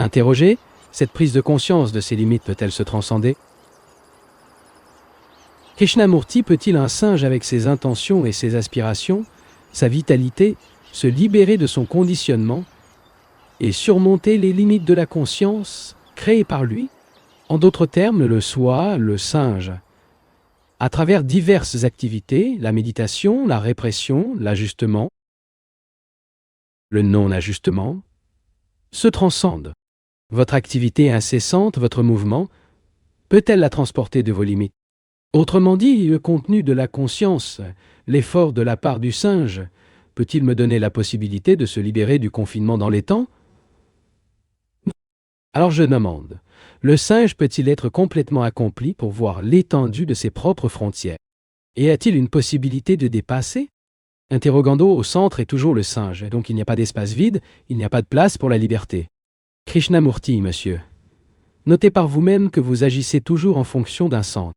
Interrogé, cette prise de conscience de ses limites peut-elle se transcender? Krishnamurti peut-il, un singe avec ses intentions et ses aspirations, sa vitalité, se libérer de son conditionnement et surmonter les limites de la conscience créée par lui? En d'autres termes, le soi, le singe, à travers diverses activités, la méditation, la répression, l'ajustement, le non-ajustement, se transcende. Votre activité incessante, votre mouvement, peut-elle la transporter de vos limites? Autrement dit, le contenu de la conscience, l'effort de la part du singe, peut-il me donner la possibilité de se libérer du confinement dans les temps? Alors je demande, le singe peut-il être complètement accompli pour voir l'étendue de ses propres frontières? Et a-t-il une possibilité de dépasser? Interrogando, au centre est toujours le singe, et donc il n'y a pas d'espace vide, il n'y a pas de place pour la liberté. Krishnamurti, monsieur. Notez par vous-même que vous agissez toujours en fonction d'un centre.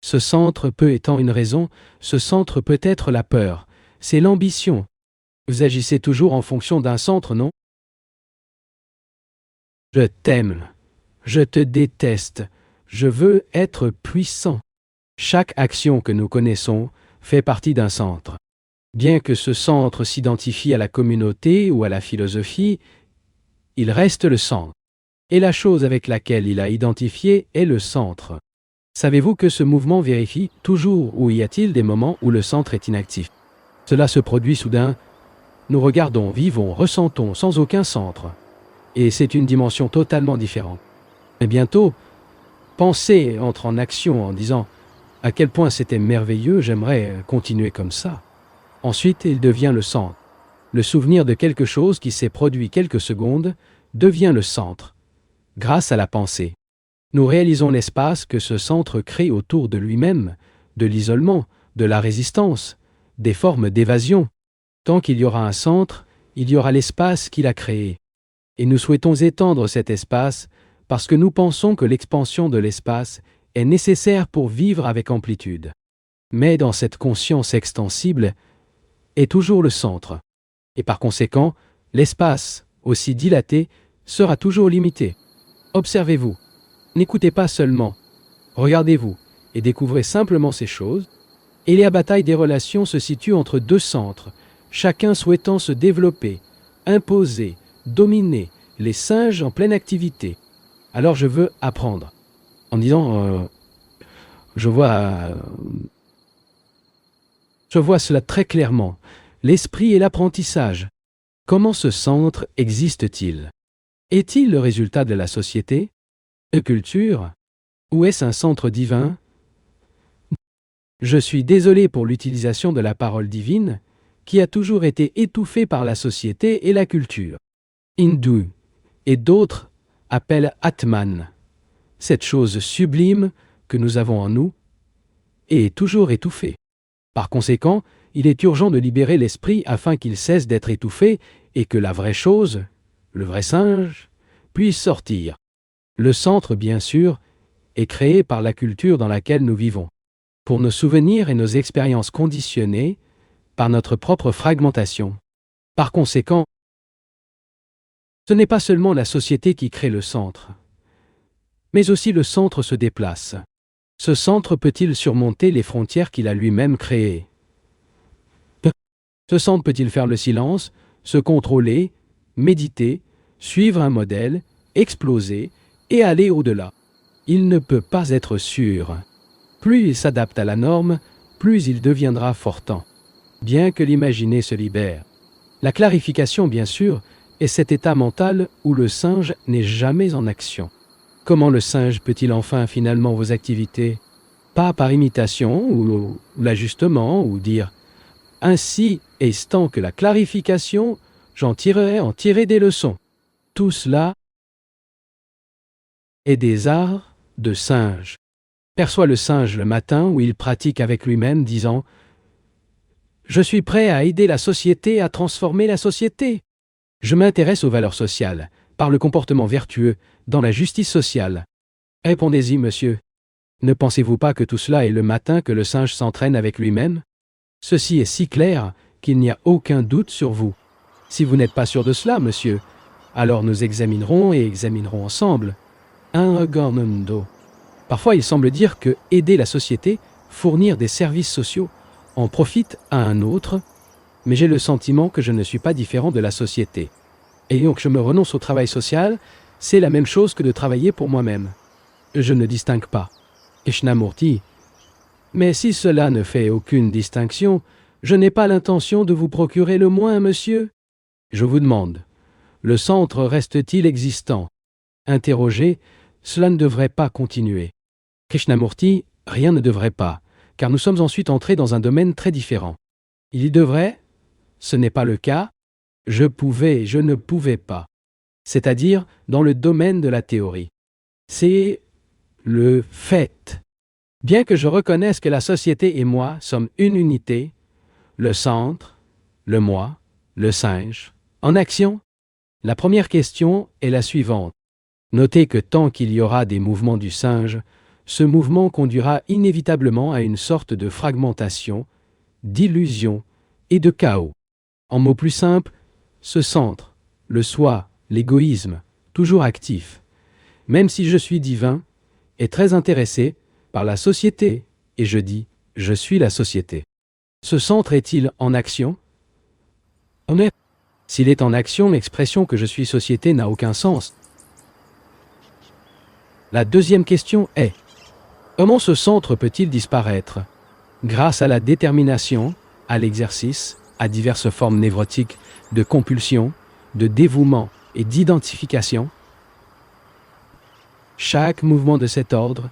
Ce centre peut étant une raison, ce centre peut être la peur, c'est l'ambition. Vous agissez toujours en fonction d'un centre, non? Je t'aime, je te déteste, je veux être puissant. Chaque action que nous connaissons fait partie d'un centre. Bien que ce centre s'identifie à la communauté ou à la philosophie, il reste le centre. Et la chose avec laquelle il a identifié est le centre. Savez-vous que ce mouvement vérifie toujours où y a-t-il des moments où le centre est inactif? Cela se produit soudain, nous regardons, vivons, ressentons sans aucun centre. Et c'est une dimension totalement différente. Et bientôt, pensée entre en action en disant « à quel point c'était merveilleux, j'aimerais continuer comme ça ». Ensuite, il devient le centre. Le souvenir de quelque chose qui s'est produit quelques secondes devient le centre, grâce à la pensée. Nous réalisons l'espace que ce centre crée autour de lui-même, de l'isolement, de la résistance, des formes d'évasion. Tant qu'il y aura un centre, il y aura l'espace qu'il a créé. Et nous souhaitons étendre cet espace parce que nous pensons que l'expansion de l'espace est nécessaire pour vivre avec amplitude. Mais dans cette conscience extensible est toujours le centre. Et par conséquent, l'espace, aussi dilaté, sera toujours limité. Observez-vous. N'écoutez pas seulement. Regardez-vous et découvrez simplement ces choses. Et la bataille des relations se situe entre deux centres, chacun souhaitant se développer, imposer, dominer, les singes en pleine activité. Alors je veux apprendre. En disant, je vois cela très clairement. L'esprit et l'apprentissage. Comment ce centre existe-t-il? Est-il le résultat de la société? Une culture? Ou est-ce un centre divin? Je suis désolé pour l'utilisation de la parole divine, qui a toujours été étouffée par la société et la culture. Hindou et d'autres appellent Atman, cette chose sublime que nous avons en nous, et est toujours étouffée. Par conséquent, il est urgent de libérer l'esprit afin qu'il cesse d'être étouffé et que la vraie chose, le vrai singe, puisse sortir. Le centre, bien sûr, est créé par la culture dans laquelle nous vivons, pour nos souvenirs et nos expériences conditionnées par notre propre fragmentation. Par conséquent, ce n'est pas seulement la société qui crée le centre, mais aussi le centre se déplace. Ce centre peut-il surmonter les frontières qu'il a lui-même créées? Ce centre peut-il faire le silence, se contrôler, méditer, suivre un modèle, exploser et aller au-delà? Il ne peut pas être sûr. Plus il s'adapte à la norme, plus il deviendra fortant, bien que l'imaginé se libère. La clarification, bien sûr, est cet état mental où le singe n'est jamais en action. Comment le singe peut-il enfin finalement vos activités? Pas par imitation ou l'ajustement ou dire « ainsi est tant que la clarification, j'en tirerai en tirer des leçons ». Tout cela est des arts de singe. Perçoit le singe le matin où il pratique avec lui-même disant « Je suis prêt à aider la société à transformer la société. Je m'intéresse aux valeurs sociales, par le comportement vertueux, dans la justice sociale. » Répondez-y, monsieur. Ne pensez-vous pas que tout cela est le matin que le singe s'entraîne avec lui-même? Ceci est si clair qu'il n'y a aucun doute sur vous. Si vous n'êtes pas sûr de cela, monsieur, Alors nous examinerons et examinerons ensemble. Un mundo. Parfois il semble dire que aider la société, fournir des services sociaux, en profite à un autre, mais j'ai le sentiment que je ne suis pas différent de la société. Et donc je me renonce au travail social, c'est la même chose que de travailler pour moi-même. Je ne distingue pas. Krishnamurti. Mais si cela ne fait aucune distinction, je n'ai pas l'intention de vous procurer le moins, monsieur. Je vous demande, le centre reste-t-il existant? Interrogé, cela ne devrait pas continuer. Krishnamurti, rien ne devrait pas, car nous sommes ensuite entrés dans un domaine très différent. Il y devrait? Ce n'est pas le cas. Je ne pouvais pas. C'est-à-dire dans le domaine de la théorie. C'est le fait. Bien que je reconnaisse que la société et moi sommes une unité, le centre, le moi, le singe, en action, la première question est la suivante. Notez que tant qu'il y aura des mouvements du singe, ce mouvement conduira inévitablement à une sorte de fragmentation, d'illusion et de chaos. En mots plus simples, ce centre, le soi, l'égoïsme, toujours actif, même si je suis divin, est très intéressé par la société, et je dis « je suis la société ». Ce centre est-il en action? Honnête. S'il est en action, l'expression que je suis société n'a aucun sens. La deuxième question est « comment ce centre peut-il disparaître? Grâce à la détermination, à l'exercice, à diverses formes névrotiques de compulsion, de dévouement et d'identification. Chaque mouvement de cet ordre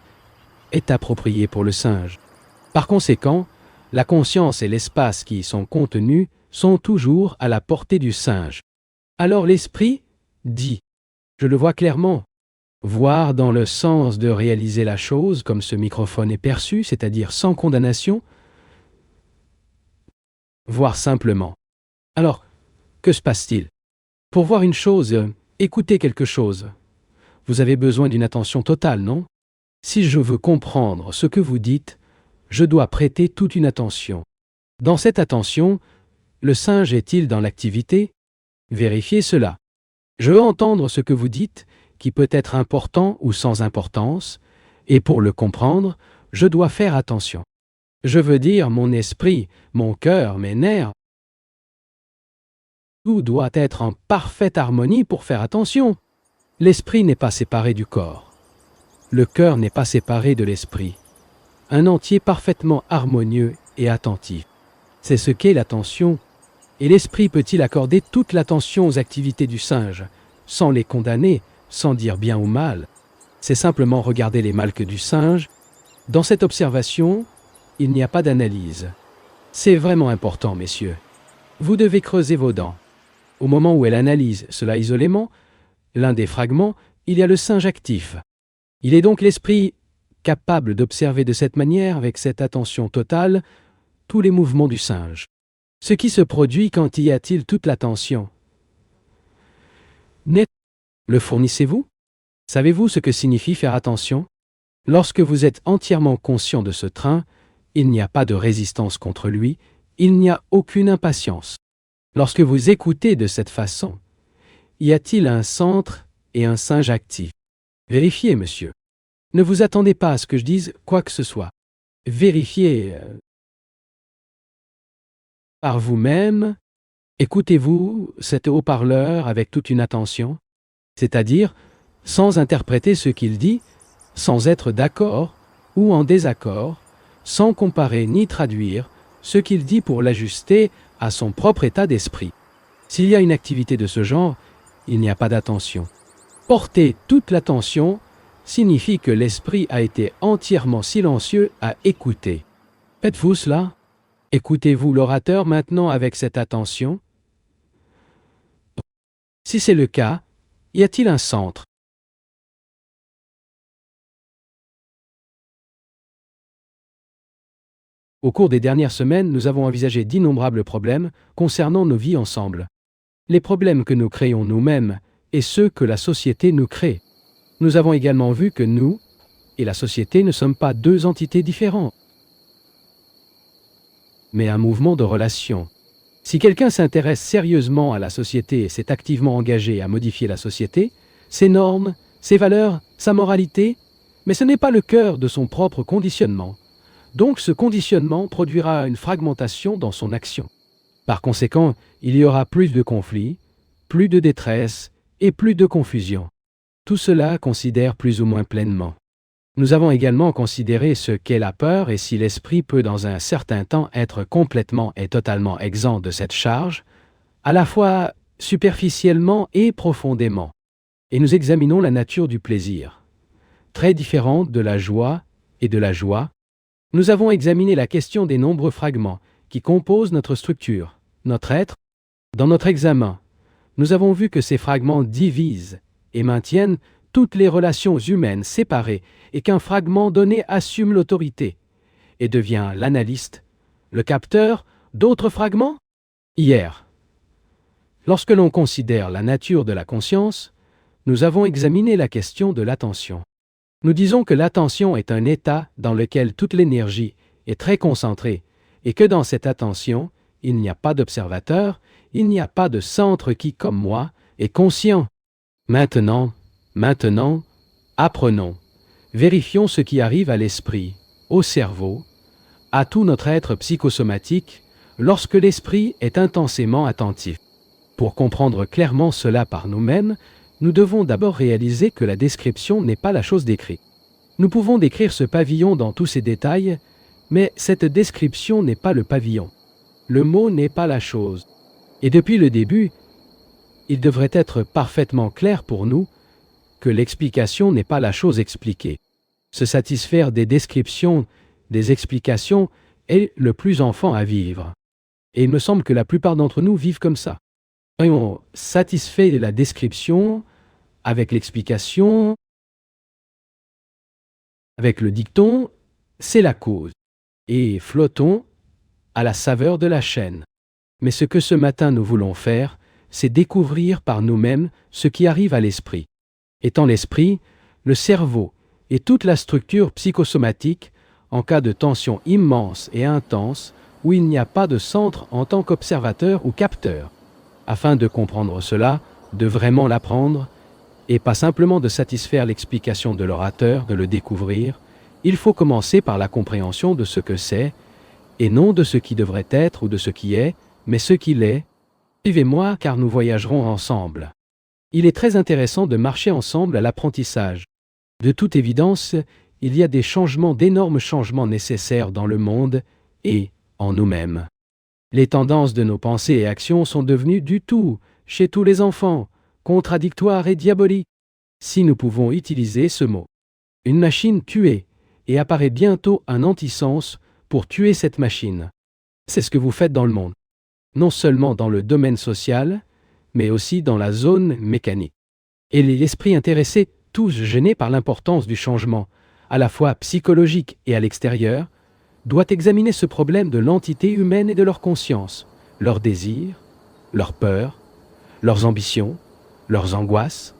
est approprié pour le singe. Par conséquent, la conscience et l'espace qui y sont contenus sont toujours à la portée du singe. Alors l'esprit dit, je le vois clairement, voir dans le sens de réaliser la chose comme ce microphone est perçu, c'est-à-dire sans condamnation, voir simplement. Alors, que se passe-t-il? Pour voir une chose, écouter quelque chose, vous avez besoin d'une attention totale, non? Si je veux comprendre ce que vous dites, je dois prêter toute une attention. Dans cette attention, le singe est-il dans l'activité? Vérifiez cela. Je veux entendre ce que vous dites, qui peut être important ou sans importance, et pour le comprendre, je dois faire attention. Je veux dire mon esprit, mon cœur, mes nerfs. Tout doit être en parfaite harmonie pour faire attention. L'esprit n'est pas séparé du corps. Le cœur n'est pas séparé de l'esprit. Un entier parfaitement harmonieux et attentif. C'est ce qu'est l'attention. Et l'esprit peut-il accorder toute l'attention aux activités du singe, sans les condamner, sans dire bien ou mal? C'est simplement regarder les malques du singe. Dans cette observation, il n'y a pas d'analyse. C'est vraiment important, messieurs. Vous devez creuser vos dents. Au moment où elle analyse cela isolément, l'un des fragments, il y a le singe actif. Il est donc l'esprit capable d'observer de cette manière, avec cette attention totale, tous les mouvements du singe. Ce qui se produit quand y a-t-il toute l'attention? Le fournissez-vous? Savez-vous ce que signifie faire attention? Lorsque vous êtes entièrement conscient de ce train, il n'y a pas de résistance contre lui, il n'y a aucune impatience. Lorsque vous écoutez de cette façon, y a-t-il un centre et un singe actif? Vérifiez, monsieur. Ne vous attendez pas à ce que je dise quoi que ce soit. Vérifiez par vous-même. Écoutez-vous cet haut-parleur avec toute une attention, c'est-à-dire sans interpréter ce qu'il dit, sans être d'accord ou en désaccord, sans comparer ni traduire ce qu'il dit pour l'ajuster à son propre état d'esprit. S'il y a une activité de ce genre, il n'y a pas d'attention. Porter toute l'attention signifie que l'esprit a été entièrement silencieux à écouter. Faites-vous cela? Écoutez-vous l'orateur maintenant avec cette attention? Si c'est le cas, y a-t-il un centre? Au cours des dernières semaines, nous avons envisagé d'innombrables problèmes concernant nos vies ensemble. Les problèmes que nous créons nous-mêmes et ceux que la société nous crée. Nous avons également vu que nous et la société ne sommes pas deux entités différentes, mais un mouvement de relations. Si quelqu'un s'intéresse sérieusement à la société et s'est activement engagé à modifier la société, ses normes, ses valeurs, sa moralité, mais ce n'est pas le cœur de son propre conditionnement. Donc ce conditionnement produira une fragmentation dans son action. Par conséquent, il y aura plus de conflits, plus de détresse et plus de confusion. Tout cela considère plus ou moins pleinement. Nous avons également considéré ce qu'est la peur et si l'esprit peut dans un certain temps être complètement et totalement exempt de cette charge, à la fois superficiellement et profondément. Et nous examinons la nature du plaisir, très différente de la joie et de la joie. Nous avons examiné la question des nombreux fragments qui composent notre structure, notre être. Dans notre examen, nous avons vu que ces fragments divisent et maintiennent toutes les relations humaines séparées et qu'un fragment donné assume l'autorité et devient l'analyste, le capteur d'autres fragments. Hier, lorsque l'on considère la nature de la conscience, nous avons examiné la question de l'attention. Nous disons que l'attention est un état dans lequel toute l'énergie est très concentrée et que dans cette attention, il n'y a pas d'observateur, il n'y a pas de centre qui, comme moi, est conscient. Maintenant, apprenons, vérifions ce qui arrive à l'esprit, au cerveau, à tout notre être psychosomatique, lorsque l'esprit est intensément attentif. Pour comprendre clairement cela par nous-mêmes, nous devons d'abord réaliser que la description n'est pas la chose décrite. Nous pouvons décrire ce pavillon dans tous ses détails, mais cette description n'est pas le pavillon. Le mot n'est pas la chose. Et depuis le début, il devrait être parfaitement clair pour nous que l'explication n'est pas la chose expliquée. Se satisfaire des descriptions, des explications, est le plus enfant à vivre. Et il me semble que la plupart d'entre nous vivent comme ça. Soyons satisfaits de la description, avec l'explication, avec le dicton, c'est la cause. Et flottons à la saveur de la chaîne. Mais ce que ce matin nous voulons faire, c'est découvrir par nous-mêmes ce qui arrive à l'esprit. Étant l'esprit, le cerveau et toute la structure psychosomatique, en cas de tension immense et intense, où il n'y a pas de centre en tant qu'observateur ou capteur. Afin de comprendre cela, de vraiment l'apprendre, et pas simplement de satisfaire l'explication de l'orateur, de le découvrir, il faut commencer par la compréhension de ce que c'est, et non de ce qui devrait être ou de ce qui est, mais ce qu'il est. Suivez-moi car nous voyagerons ensemble. Il est très intéressant de marcher ensemble à l'apprentissage. De toute évidence, il y a d'énormes changements nécessaires dans le monde et en nous-mêmes. Les tendances de nos pensées et actions sont devenues du tout, chez tous les enfants, contradictoires et diaboliques. Si nous pouvons utiliser ce mot. Une machine tuée, et apparaît bientôt un antisens pour tuer cette machine. C'est ce que vous faites dans le monde. Non seulement dans le domaine social, mais aussi dans la zone mécanique. Et l'esprit intéressé, tous gênés par l'importance du changement, à la fois psychologique et à l'extérieur, doit examiner ce problème de l'entité humaine et de leur conscience, leurs désirs, leurs peurs, leurs ambitions, leurs angoisses,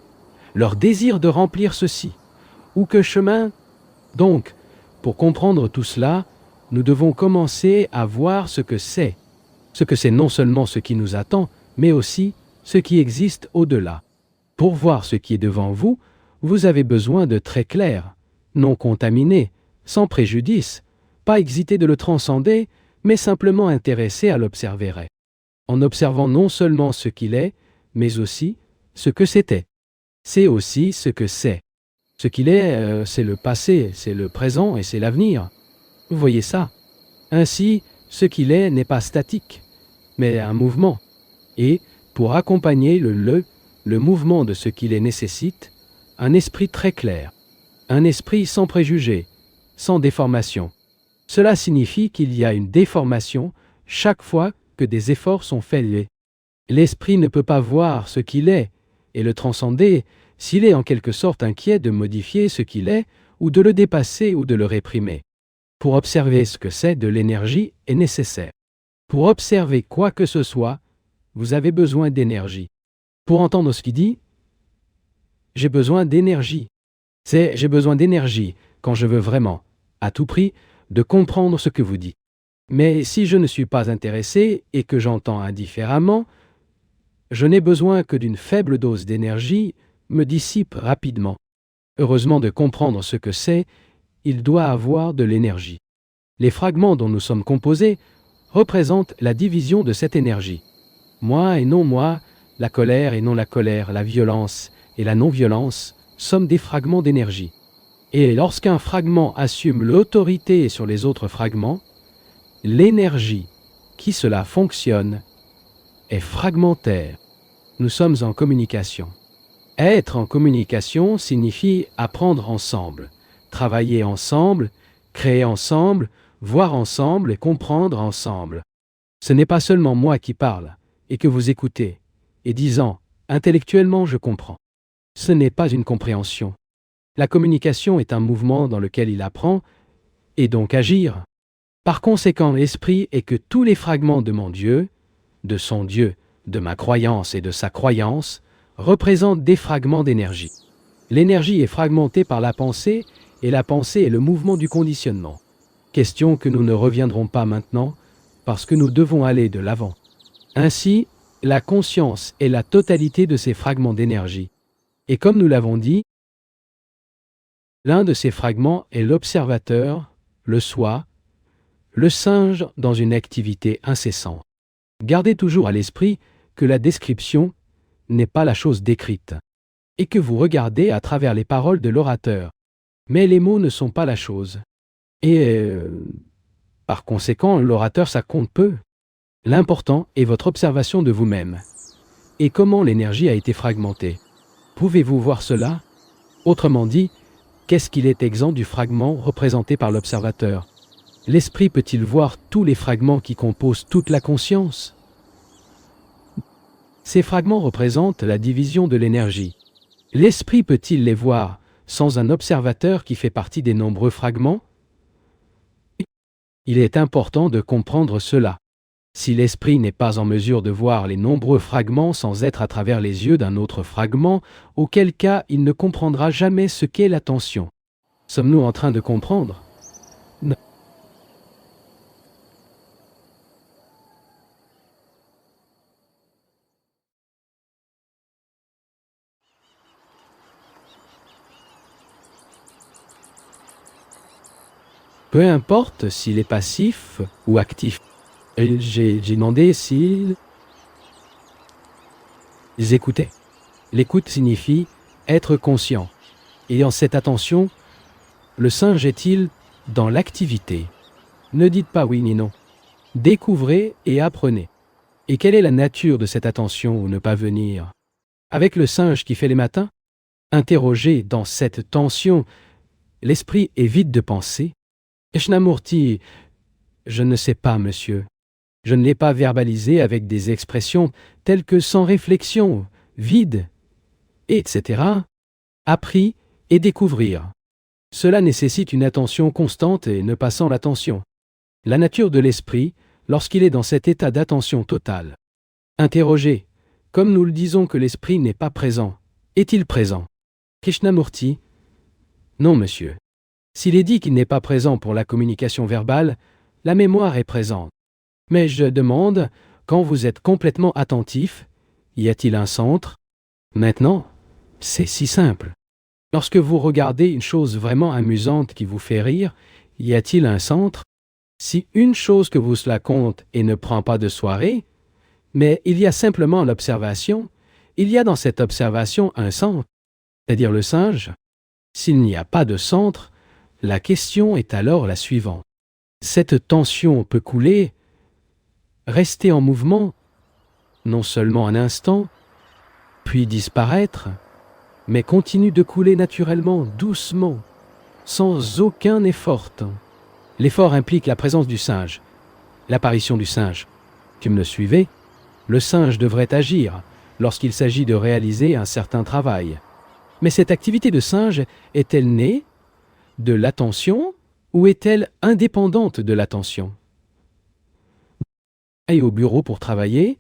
leur désir de remplir ceci, ou que chemin. Donc, pour comprendre tout cela, nous devons commencer à voir ce que c'est non seulement ce qui nous attend, mais aussi ce qui existe au-delà. Pour voir ce qui est devant vous, vous avez besoin de très clair, non contaminé, sans préjudice, pas excité de le transcender, mais simplement intéressé à l'observer. En observant non seulement ce qu'il est, mais aussi ce que c'était. C'est aussi ce que c'est. Ce qu'il est, c'est le passé, c'est le présent et c'est l'avenir. Vous voyez ça? Ainsi, ce qu'il est n'est pas statique, mais un mouvement. Et, pour accompagner le mouvement de ce qu'il est nécessite, un esprit très clair. Un esprit sans préjugés, sans déformation. Cela signifie qu'il y a une déformation chaque fois que des efforts sont faits. L'esprit ne peut pas voir ce qu'il est et le transcender s'il est en quelque sorte inquiet de modifier ce qu'il est ou de le dépasser ou de le réprimer. Pour observer ce que c'est de l'énergie est nécessaire. Pour observer quoi que ce soit, vous avez besoin d'énergie. Pour entendre ce qu'il dit, j'ai besoin d'énergie. J'ai besoin d'énergie quand je veux vraiment, à tout prix, de comprendre ce que vous dites. Mais si je ne suis pas intéressé et que j'entends indifféremment, je n'ai besoin que d'une faible dose d'énergie me dissipe rapidement. Heureusement de comprendre ce que c'est, il doit avoir de l'énergie. Les fragments dont nous sommes composés représentent la division de cette énergie. Moi et non moi, la colère et non la colère, la violence et la non-violence sommes des fragments d'énergie. Et lorsqu'un fragment assume l'autorité sur les autres fragments, l'énergie qui cela fonctionne est fragmentaire. Nous sommes en communication. Être en communication signifie apprendre ensemble, travailler ensemble, créer ensemble, voir ensemble et comprendre ensemble. Ce n'est pas seulement moi qui parle et que vous écoutez, et disant « intellectuellement je comprends ». Ce n'est pas une compréhension. La communication est un mouvement dans lequel il apprend, et donc agir. Par conséquent, l'esprit est que tous les fragments de mon Dieu, de son Dieu, de ma croyance et de sa croyance, représentent des fragments d'énergie. L'énergie est fragmentée par la pensée, et la pensée est le mouvement du conditionnement. Question que nous ne reviendrons pas maintenant, parce que nous devons aller de l'avant. Ainsi, la conscience est la totalité de ces fragments d'énergie. Et comme nous l'avons dit, l'un de ces fragments est l'observateur, le soi, le singe dans une activité incessante. Gardez toujours à l'esprit que la description n'est pas la chose décrite, et que vous regardez à travers les paroles de l'orateur. Mais les mots ne sont pas la chose. Et par conséquent, l'orateur ça compte peu. L'important est votre observation de vous-même. Et comment l'énergie a été fragmentée. Pouvez-vous voir cela? Autrement dit, qu'est-ce qu'il est exempt du fragment représenté par l'observateur? L'esprit peut-il voir tous les fragments qui composent toute la conscience? Ces fragments représentent la division de l'énergie. L'esprit peut-il les voir sans un observateur qui fait partie des nombreux fragments? Il est important de comprendre cela. Si l'esprit n'est pas en mesure de voir les nombreux fragments sans être à travers les yeux d'un autre fragment, auquel cas il ne comprendra jamais ce qu'est l'attention. Sommes-nous en train de comprendre? Non. Peu importe s'il est passif ou actif. J'ai demandé s'ils écoutaient. L'écoute signifie être conscient. Et en cette attention, le singe est-il dans l'activité? Ne dites pas oui ni non. Découvrez et apprenez. Et quelle est la nature de cette attention ou ne pas venir? Avec le singe qui fait les matins? Interrogez dans cette tension. L'esprit est vide de pensée. Krishnamurti, je ne sais pas, monsieur. Je ne l'ai pas verbalisé avec des expressions telles que sans réflexion, vide, etc. Appris et découvrir. Cela nécessite une attention constante et ne pas sans l'attention. La nature de l'esprit, lorsqu'il est dans cet état d'attention totale. Interrogez, comme nous le disons que l'esprit n'est pas présent, est-il présent? Krishnamurti, non monsieur. S'il est dit qu'il n'est pas présent pour la communication verbale, la mémoire est présente. Mais je demande, quand vous êtes complètement attentif, y a-t-il un centre? Maintenant, c'est si simple. Lorsque vous regardez une chose vraiment amusante qui vous fait rire, y a-t-il un centre? Si une chose que vous cela compte et ne prend pas de soirée, mais il y a simplement l'observation, il y a dans cette observation un centre, c'est-à-dire le singe. S'il n'y a pas de centre, la question est alors la suivante. Cette tension peut couler, rester en mouvement, non seulement un instant, puis disparaître, mais continue de couler naturellement, doucement, sans aucun effort. L'effort implique la présence du singe, l'apparition du singe. Tu me le suivez? Le singe devrait agir lorsqu'il s'agit de réaliser un certain travail. Mais cette activité de singe est-elle née de l'attention ou est-elle indépendante de l'attention? Et au bureau pour travailler,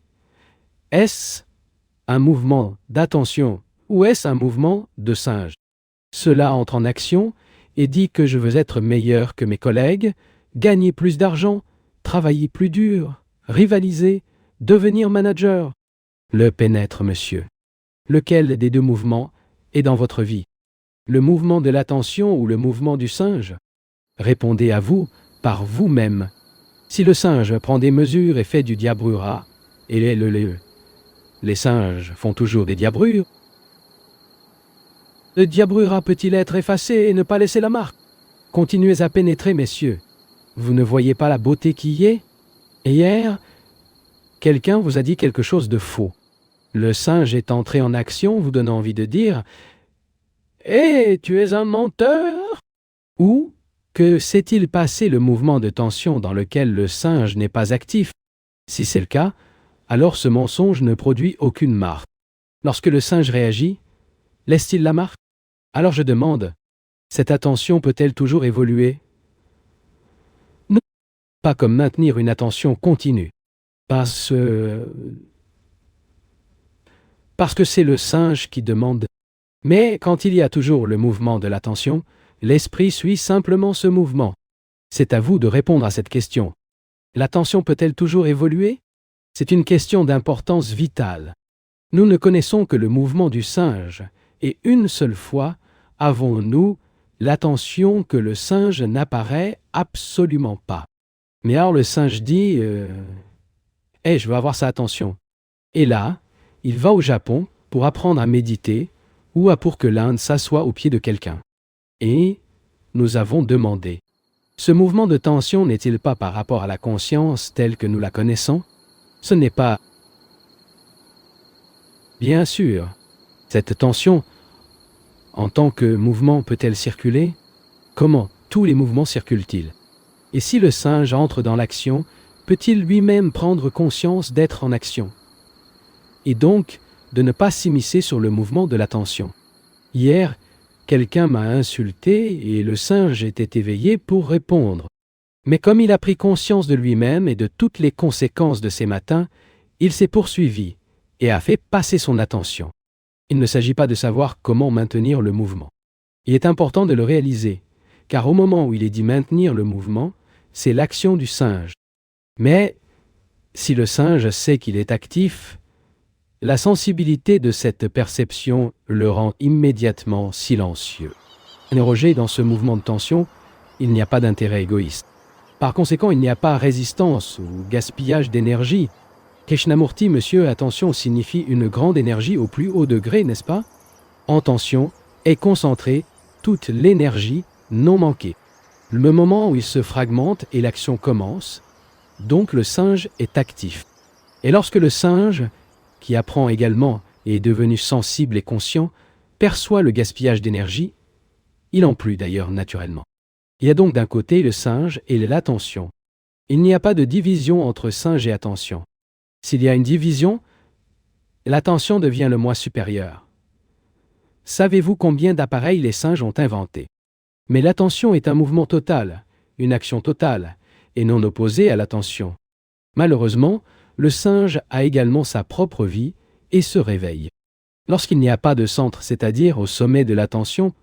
est-ce un mouvement d'attention ou est-ce un mouvement de singe? Cela entre en action et dit que je veux être meilleur que mes collègues, gagner plus d'argent, travailler plus dur, rivaliser, devenir manager. Le pénètre, monsieur. Lequel des deux mouvements est dans votre vie? Le mouvement de l'attention ou le mouvement du singe? Répondez à vous par vous-même. Si le singe prend des mesures et fait du diabrura, et les singes font toujours des diabrures, le diabrura peut-il être effacé et ne pas laisser la marque? Continuez à pénétrer, messieurs. Vous ne voyez pas la beauté qui y est? Hier, quelqu'un vous a dit quelque chose de faux. Le singe est entré en action, vous donnant envie de dire « Hé, tu es un menteur !» Ou que s'est-il passé le mouvement de tension dans lequel le singe n'est pas actif? Si c'est le cas, alors ce mensonge ne produit aucune marque. Lorsque le singe réagit, laisse-t-il la marque? Alors je demande, cette attention peut-elle toujours évoluer? Non, pas comme maintenir une attention continue. Parce que c'est le singe qui demande. Mais quand il y a toujours le mouvement de l'attention, l'esprit suit simplement ce mouvement. C'est à vous de répondre à cette question. L'attention peut-elle toujours évoluer? C'est une question d'importance vitale. Nous ne connaissons que le mouvement du singe, et une seule fois avons-nous l'attention que le singe n'apparaît absolument pas. Mais alors le singe dit « Hey, je veux avoir sa attention ». Et là, il va au Japon pour apprendre à méditer ou pour que l'Inde s'assoie au pied de quelqu'un. Et nous avons demandé, ce mouvement de tension n'est-il pas par rapport à la conscience telle que nous la connaissons? Ce n'est pas... Bien sûr, cette tension, en tant que mouvement, peut-elle circuler? Comment tous les mouvements circulent-ils? Et si le singe entre dans l'action, peut-il lui-même prendre conscience d'être en action? Et donc, de ne pas s'immiscer sur le mouvement de l'attention. Hier, quelqu'un m'a insulté et le singe était éveillé pour répondre. Mais comme il a pris conscience de lui-même et de toutes les conséquences de ses matins, il s'est poursuivi et a fait passer son attention. Il ne s'agit pas de savoir comment maintenir le mouvement. Il est important de le réaliser, car au moment où il est dit maintenir le mouvement, c'est l'action du singe. Mais si le singe sait qu'il est actif, la sensibilité de cette perception le rend immédiatement silencieux. Interrogé dans ce mouvement de tension, il n'y a pas d'intérêt égoïste. Par conséquent, il n'y a pas résistance ou gaspillage d'énergie. Krishnamurti, monsieur, attention signifie une grande énergie au plus haut degré, n'est-ce pas? En tension est concentrée toute l'énergie non manquée. Le moment où il se fragmente et l'action commence, donc le singe est actif. Et lorsque le singe, qui apprend également et est devenu sensible et conscient, perçoit le gaspillage d'énergie, il en plut d'ailleurs naturellement. Il y a donc d'un côté le singe et l'attention. Il n'y a pas de division entre singe et attention. S'il y a une division, l'attention devient le moi supérieur. Savez-vous combien d'appareils les singes ont inventés? Mais l'attention est un mouvement total, une action totale, et non opposée à l'attention. Malheureusement, le singe a également sa propre vie et se réveille. Lorsqu'il n'y a pas de centre, c'est-à-dire au sommet de l'attention,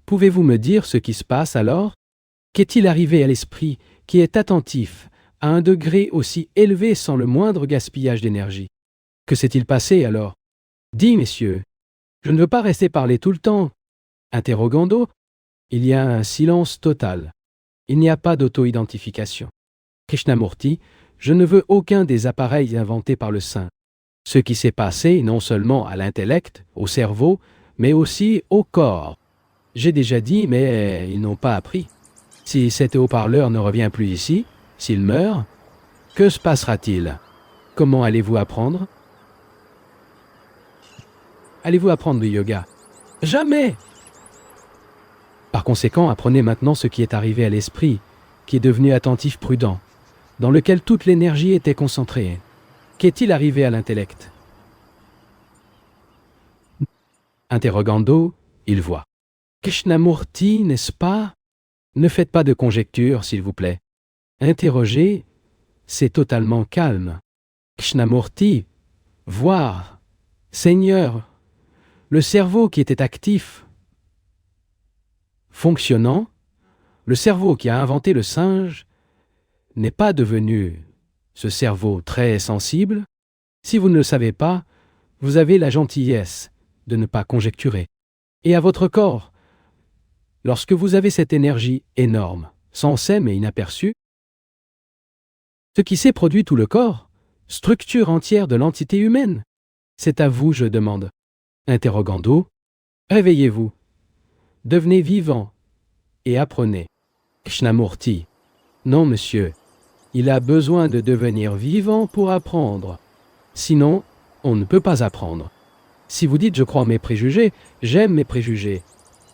pouvez-vous me dire ce qui se passe alors? Qu'est-il arrivé à l'esprit qui est attentif à un degré aussi élevé sans le moindre gaspillage d'énergie? Que s'est-il passé alors? Dis, messieurs, je ne veux pas rester parler tout le temps. Interrogando, il y a un silence total. Il n'y a pas d'auto-identification. Krishnamurti, je ne veux aucun des appareils inventés par le saint. Ce qui s'est passé non seulement à l'intellect, au cerveau, mais aussi au corps. J'ai déjà dit, mais ils n'ont pas appris. Si cet haut-parleur ne revient plus ici, s'il meurt, que se passera-t-il? Comment allez-vous apprendre? Allez-vous apprendre le yoga? Jamais! Par conséquent, apprenez maintenant ce qui est arrivé à l'esprit, qui est devenu attentif prudent, dans lequel toute l'énergie était concentrée. Qu'est-il arrivé à l'intellect? Interrogando, il voit. Krishnamurti, n'est-ce pas? Ne faites pas de conjectures, s'il vous plaît. Interroger, c'est totalement calme. Krishnamurti, voir, Seigneur, le cerveau qui était actif, fonctionnant, le cerveau qui a inventé le singe, n'est pas devenu ce cerveau très sensible? Si vous ne le savez pas, vous avez la gentillesse de ne pas conjecturer. Et à votre corps, lorsque vous avez cette énergie énorme, sans sème et inaperçue, ce qui s'est produit tout le corps, structure entière de l'entité humaine. C'est à vous, je demande. Interrogando, réveillez-vous, devenez vivant et apprenez. Krishnamurti, non monsieur, il a besoin de devenir vivant pour apprendre. Sinon, on ne peut pas apprendre. Si vous dites je crois en mes préjugés, j'aime mes préjugés.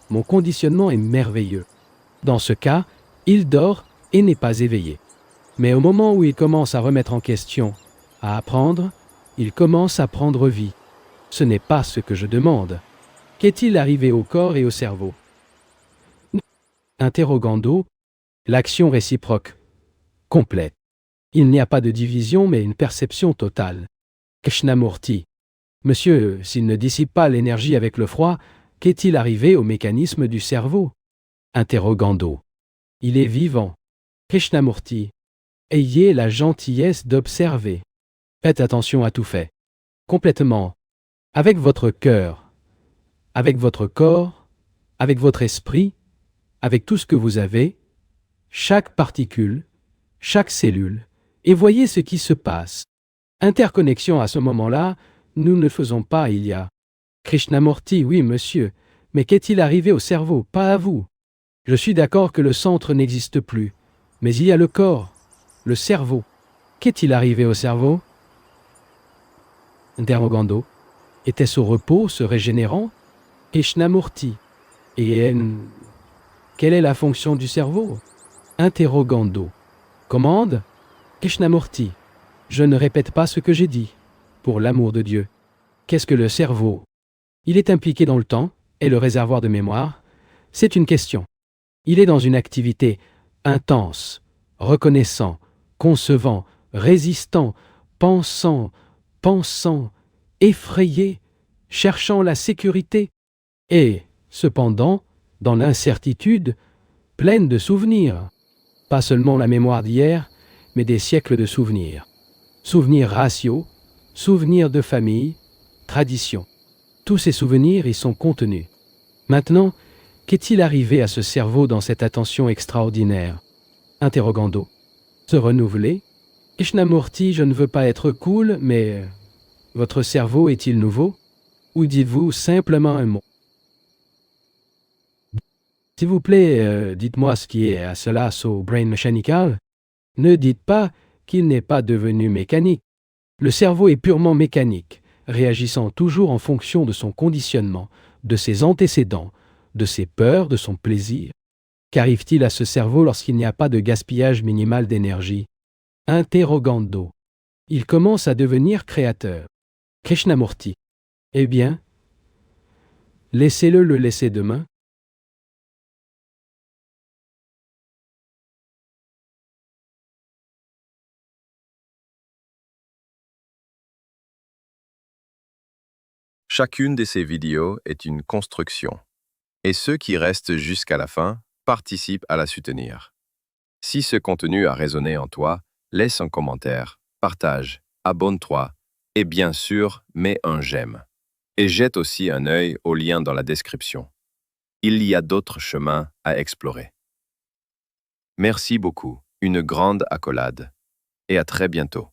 Mon conditionnement est merveilleux. Dans ce cas, il dort et n'est pas éveillé. Mais au moment où il commence à remettre en question, à apprendre, il commence à prendre vie. Ce n'est pas ce que je demande. Qu'est-il arrivé au corps et au cerveau? Interrogando, l'action réciproque, complète. Il n'y a pas de division mais une perception totale. Krishnamurti, monsieur, s'il ne dissipe pas l'énergie avec le froid, qu'est-il arrivé au mécanisme du cerveau? Interrogando, il est vivant. Krishnamurti, ayez la gentillesse d'observer. Faites attention à tout fait. Complètement. Avec votre cœur, avec votre corps, avec votre esprit, avec tout ce que vous avez, chaque particule, chaque cellule, et voyez ce qui se passe. Interconnexion à ce moment-là, nous ne le faisons pas il y a. Krishnamurti, oui monsieur, mais qu'est-il arrivé au cerveau, pas à vous? Je suis d'accord que le centre n'existe plus, mais il y a le corps, le cerveau. Qu'est-il arrivé au cerveau? Interrogando. Était-ce au repos, se régénérant? Krishnamurti. Et quelle est la fonction du cerveau? Interrogando. Commande? Krishnamurti. Je ne répète pas ce que j'ai dit. Pour l'amour de Dieu. Qu'est-ce que le cerveau? Il est impliqué dans le temps, et le réservoir de mémoire. C'est une question. Il est dans une activité intense, reconnaissant, concevant, résistant, pensant, effrayé, cherchant la sécurité, et, cependant, dans l'incertitude, pleine de souvenirs. Pas seulement la mémoire d'hier, mais des siècles de souvenirs. Souvenirs raciaux, souvenirs de famille, tradition. Tous ces souvenirs y sont contenus. Maintenant, qu'est-il arrivé à ce cerveau dans cette attention extraordinaire? Interrogando. Se renouveler? Krishnamurti, je ne veux pas être cool, mais votre cerveau est-il nouveau? Ou dites-vous simplement un mot? S'il vous plaît, dites-moi ce qui est à cela au brain mechanical. Ne dites pas qu'il n'est pas devenu mécanique. Le cerveau est purement mécanique, réagissant toujours en fonction de son conditionnement, de ses antécédents, de ses peurs, de son plaisir. Qu'arrive-t-il à ce cerveau lorsqu'il n'y a pas de gaspillage minimal d'énergie? Interrogando. Il commence à devenir créateur. Krishnamurti. Eh bien, laissez-le le laisser demain. Chacune de ces vidéos est une construction, et ceux qui restent jusqu'à la fin participent à la soutenir. Si ce contenu a résonné en toi, laisse un commentaire, partage, abonne-toi et bien sûr, mets un j'aime. Et jette aussi un œil au lien dans la description. Il y a d'autres chemins à explorer. Merci beaucoup, une grande accolade, et à très bientôt.